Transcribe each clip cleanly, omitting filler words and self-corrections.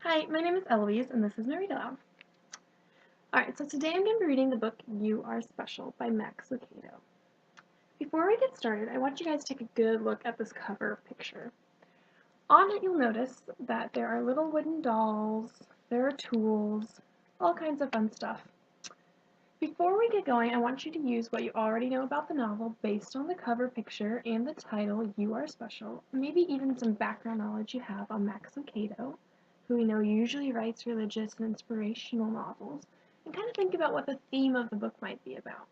Hi, my name is Elouise, and this is my read aloud. Alright, so today I'm going to be reading the book You Are Special by Max Lucado. Before we get started, I want you guys to take a good look at this cover picture. On it, you'll notice that there are little wooden dolls, there are tools, all kinds of fun stuff. Before we get going, I want you to use what you already know about the novel based on the cover picture and the title, You Are Special, maybe even some background knowledge you have on Max Lucado, who we know usually writes religious and inspirational novels, and kind of think about what the theme of the book might be about.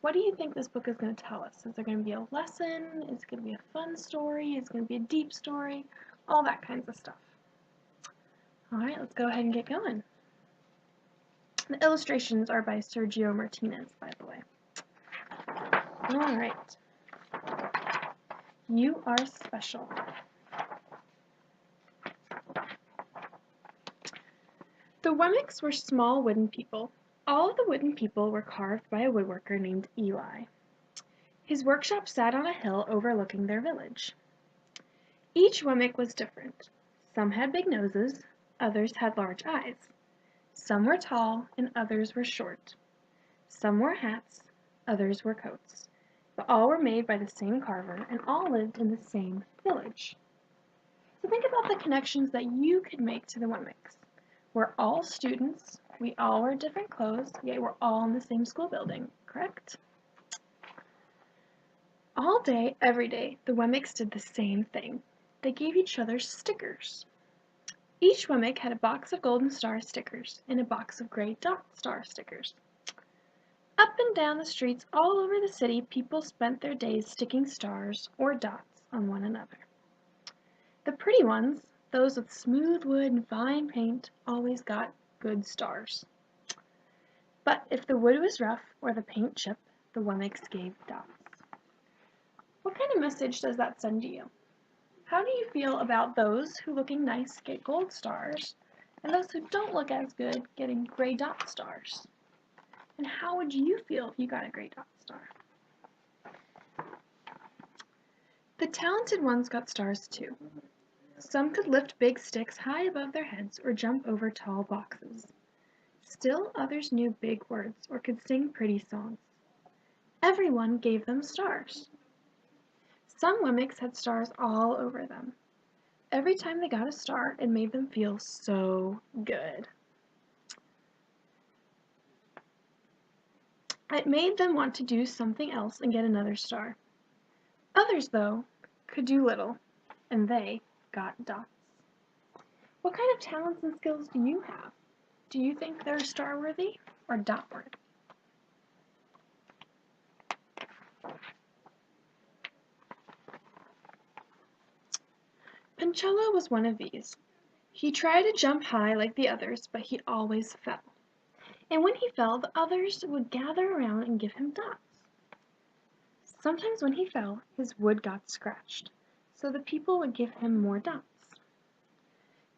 What do you think this book is going to tell us? Is there going to be a lesson? Is it going to be a fun story? Is it going to be a deep story? All that kinds of stuff. Alright, let's go ahead and get going. The illustrations are by Sergio Martinez, by the way. Alright. You Are Special. The Wemmicks were small wooden people. All of the wooden people were carved by a woodworker named Eli. His workshop sat on a hill overlooking their village. Each Wemmick was different. Some had big noses, others had large eyes. Some were tall and others were short. Some wore hats, others wore coats. But all were made by the same carver and all lived in the same village. So think about the connections that you could make to the Wemmicks. We're all students, we all wear different clothes, yet we're all in the same school building, correct? All day, every day, the Wemmicks did the same thing. They gave each other stickers. Each Wemmick had a box of golden star stickers and a box of gray dot star stickers. Up and down the streets all over the city, people spent their days sticking stars or dots on one another. The pretty ones, those with smooth wood and fine paint, always got good stars. But if the wood was rough or the paint chipped, the Wemmicks gave dots. What kind of message does that send to you? How do you feel about those who looking nice get gold stars and those who don't look as good getting gray dot stars? And how would you feel if you got a gray dot star? The talented ones got stars too. Some could lift big sticks high above their heads or jump over tall boxes. Still others knew big words or could sing pretty songs. Everyone gave them stars. Some Wemmicks had stars all over them. Every time they got a star, it made them feel so good. It made them want to do something else and get another star. Others, though, could do little, and they got dots. What kind of talents and skills do you have? Do you think they're star-worthy or dot-worthy? Panchello was one of these. He tried to jump high like the others, but he always fell. And when he fell, the others would gather around and give him dots. Sometimes when he fell, his wood got scratched, so the people would give him more dots.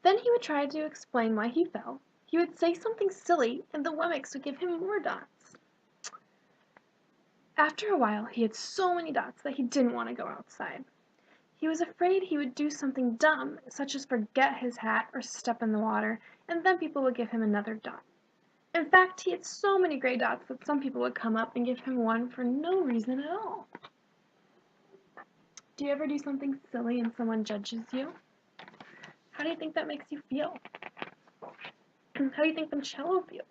Then he would try to explain why he fell. He would say something silly, and the Wemmicks would give him more dots. After a while, he had so many dots that he didn't want to go outside. He was afraid he would do something dumb, such as forget his hat or step in the water, and then people would give him another dot. In fact, he had so many gray dots that some people would come up and give him one for no reason at all. Do you ever do something silly and someone judges you? How do you think that makes you feel? How do you think Panchello feels?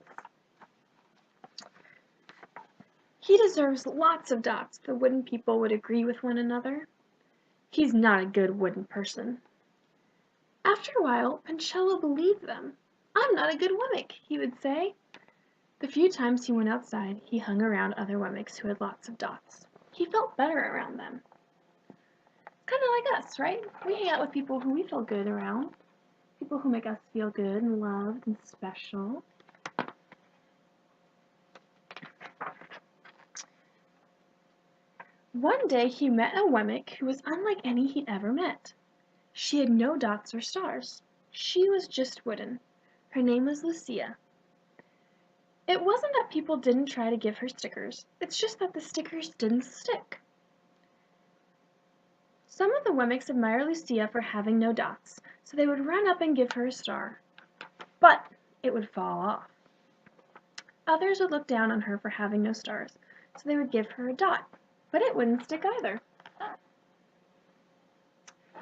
He deserves lots of dots, the wooden people would agree with one another. He's not a good wooden person. After a while, Panchello believed them. I'm not a good Wemmick, he would say. The few times he went outside, he hung around other Wemmicks who had lots of dots. He felt better around them. Kind of like us, right? We hang out with people who we feel good around. People who make us feel good and loved and special. One day he met a Wemmick who was unlike any he'd ever met. She had no dots or stars. She was just wooden. Her name was Lucia. It wasn't that people didn't try to give her stickers, it's just that the stickers didn't stick. Some of the Wemmicks admired Lucia for having no dots, so they would run up and give her a star. but it would fall off. Others would look down on her for having no stars, so they would give her a dot, but it wouldn't stick either.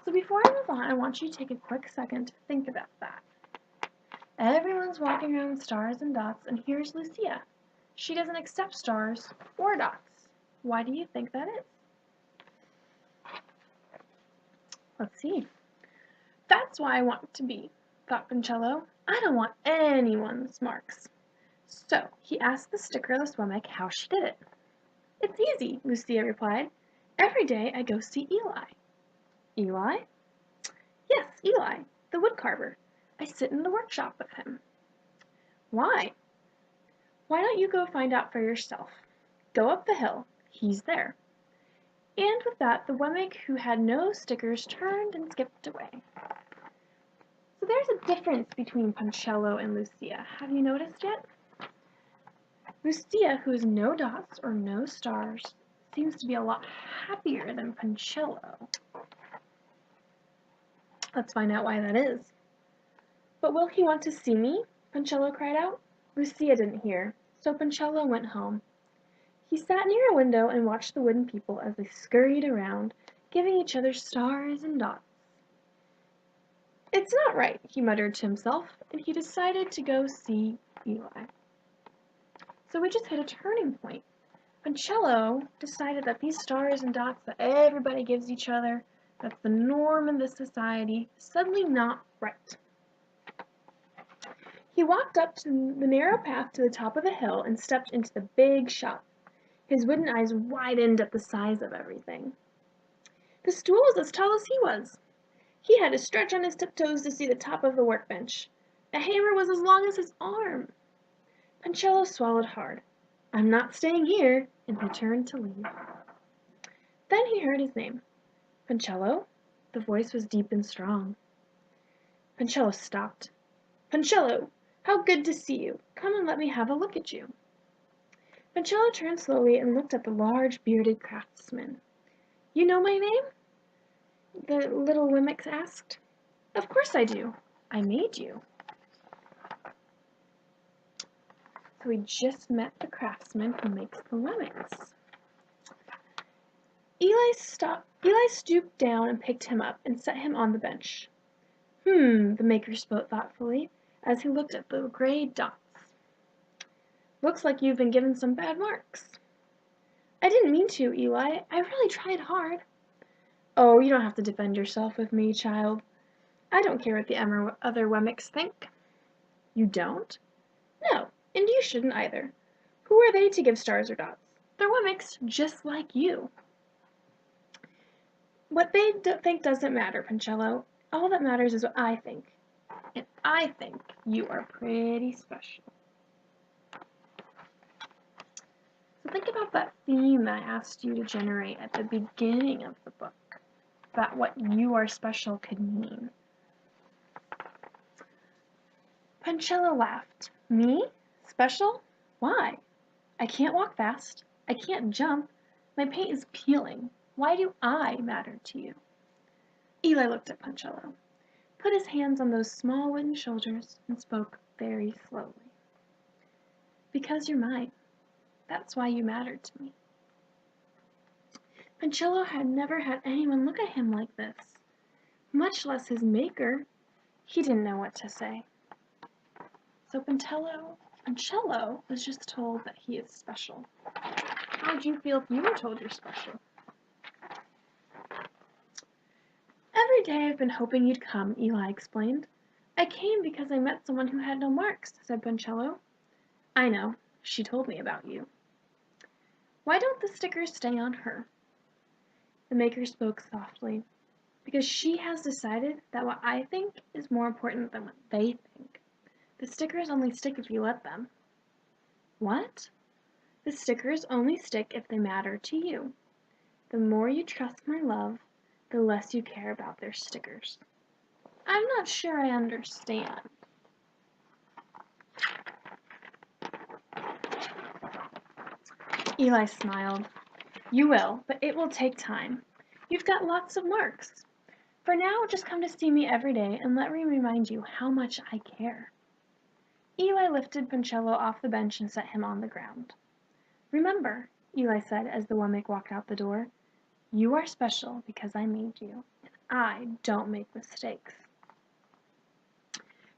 So before I move on, I want you to take a quick second to think about that. Everyone's walking around with stars and dots, and here's Lucia. She doesn't accept stars or dots. Why do you think that is? Let's see. That's why I want to be, thought Pincello. I don't want anyone's marks. So he asked the stickerless Wemmick how she did it. It's easy, Lucia replied. Every day I go see Eli. Eli? Yes, Eli, the woodcarver. I sit in the workshop with him. Why? Why don't you go find out for yourself? Go up the hill. He's there. And with that, the Wemmick who had no stickers turned and skipped away. So there's a difference between Pincello and Lucia. Have you noticed yet? Lucia, who has no dots or no stars, seems to be a lot happier than Pincello. Let's find out why that is. But will he want to see me? Pincello cried out. Lucia didn't hear, so Pincello went home. He sat near a window and watched the wooden people as they scurried around, giving each other stars and dots. It's not right, he muttered to himself, and he decided to go see Eli. So we just hit a turning point. Pincello decided that these stars and dots that everybody gives each other, that's the norm in this society, is suddenly not right. He walked up to the narrow path to the top of the hill and stepped into the big shop. His wooden eyes widened at the size of everything. The stool was as tall as he was. He had to stretch on his tiptoes to see the top of the workbench. The hammer was as long as his arm. Pincello swallowed hard. I'm not staying here, and he turned to leave. Then he heard his name. Pincello? The voice was deep and strong. Pincello stopped. Pincello, how good to see you. Come and let me have a look at you. Pincello turned slowly and looked at the large, bearded craftsman. You know my name? The little Wemmick asked. Of course I do. I made you. So we just met the craftsman who makes the Wemmicks. Eli stooped down and picked him up and set him on the bench. The maker spoke thoughtfully as he looked at the gray dots. Looks like you've been given some bad marks. I didn't mean to, Eli. I really tried hard. Oh, you don't have to defend yourself with me, child. I don't care what the other Wemmicks think. You don't? No, and you shouldn't either. Who are they to give stars or dots? They're Wemmicks just like you. What they think doesn't matter, Pincello. All that matters is what I think. And I think you are pretty special. So think about that theme that I asked you to generate at the beginning of the book, about what you are special could mean. Pincello laughed. Me? Special? Why? I can't walk fast. I can't jump. My paint is peeling. Why do I matter to you? Eli looked at Pincello, put his hands on those small wooden shoulders, and spoke very slowly. Because you're mine. That's why you matter to me. Pincello had never had anyone look at him like this, much less his maker. He didn't know what to say. So Pincello was just told that he is special. How would you feel if you were told you're special? Every day I've been hoping you'd come, Eli explained. I came because I met someone who had no marks, said Pincello. I know. She told me about you. Why don't the stickers stay on her? The maker spoke softly. Because she has decided that what I think is more important than what they think. The stickers only stick if you let them. What? The stickers only stick if they matter to you. The more you trust my love, the less you care about their stickers. I'm not sure I understand. Eli smiled. You will, but it will take time. You've got lots of marks. For now, just come to see me every day and let me remind you how much I care. Eli lifted Puncello off the bench and set him on the ground. "Remember," Eli said as the Wemmick walked out the door, "you are special because I made you, and I don't make mistakes."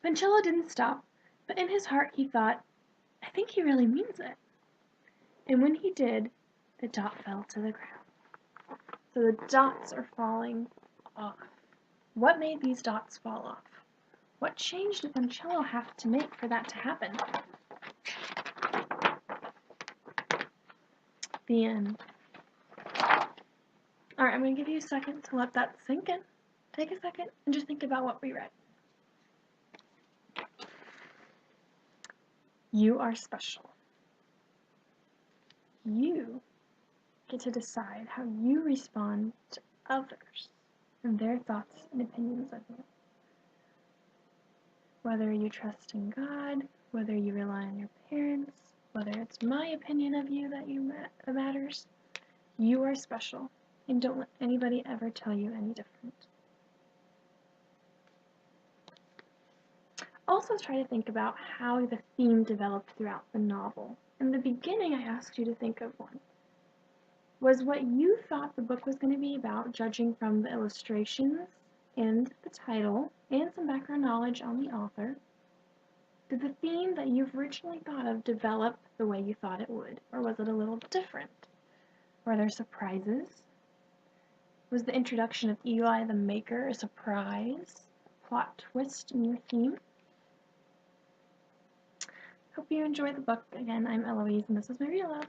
Puncello didn't stop, but in his heart he thought, "I think he really means it." And when he did, the dot fell to the ground. So the dots are falling off. What made these dots fall off? What change did Puncello have to make for that to happen? The end. Alright, I'm going to give you a second to let that sink in. Take a second and just think about what we read. You are special. You get to decide how you respond to others and their thoughts and opinions of you. Whether you trust in God, whether you rely on your parents, whether it's my opinion of you that matters, you are special, and don't let anybody ever tell you any different. Also try to think about how the theme developed throughout the novel. In the beginning, I asked you to think of one. Was what you thought the book was going to be about, judging from the illustrations and the title and some background knowledge on the author? Did the theme that you've originally thought of develop the way you thought it would, or was it a little different? Were there surprises? Was the introduction of Eli the Maker a surprise, a plot twist in your theme? Hope you enjoyed the book. Again, I'm Elouise, and this is my Aloud.